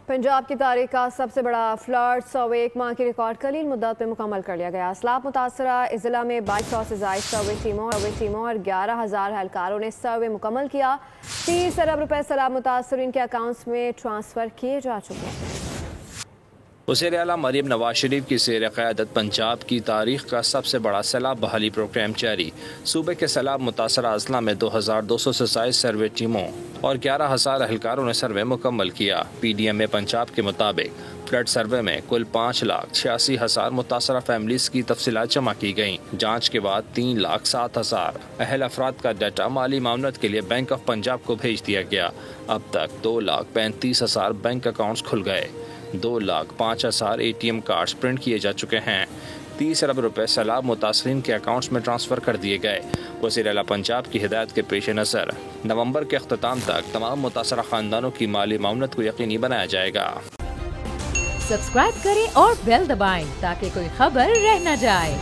پنجاب کی تاریخ کا سب سے بڑا فلڈ سروے ایک ماہ کی ریکارڈ قلیل مدت میں مکمل کر لیا گیا۔ سیلاب متاثرہ ضلع میں 2200 سے زائد سروے ٹیموں اور 11,000 اہلکاروں نے سروے مکمل کیا۔ 30 ارب روپے سیلاب متاثرین کے اکاؤنٹس میں ٹرانسفر کیے جا چکے ہیں۔ وزیر اعلیٰ مریم نواز شریف کی زیر قیادت پنجاب کی تاریخ کا سب سے بڑا سیلاب بحالی پروگرام جاری۔ صوبے کے سیلاب متاثرہ اضلاع میں 2200 سے زائد سروے ٹیموں اور 11,000 اہلکاروں نے سروے مکمل کیا۔ پی ڈی ایم پنجاب کے مطابق فلڈ سروے میں کل 5,86,000 متاثرہ فیملیز کی تفصیلات جمع کی گئیں۔ جانچ کے بعد 3,07,000 اہل افراد کا ڈیٹا مالی معاونت کے لیے بینک آف پنجاب کو بھیج دیا گیا۔ اب تک 2,35,000 بینک اکاؤنٹس کھل گئے۔ 2,05,000 A T M cards print کیے جا چکے ہیں۔ 30 ارب روپے سیلاب متاثرین کے اکاؤنٹس میں ٹرانسفر کر دیے گئے۔ وزیر اعلیٰ پنجاب کی ہدایت کے پیش نظر نومبر کے اختتام تک تمام متاثرہ خاندانوں کی مالی معاونت کو یقینی بنایا جائے گا۔ سبسکرائب کریں اور بیل دبائیں تاکہ کوئی خبر رہ نہ جائے۔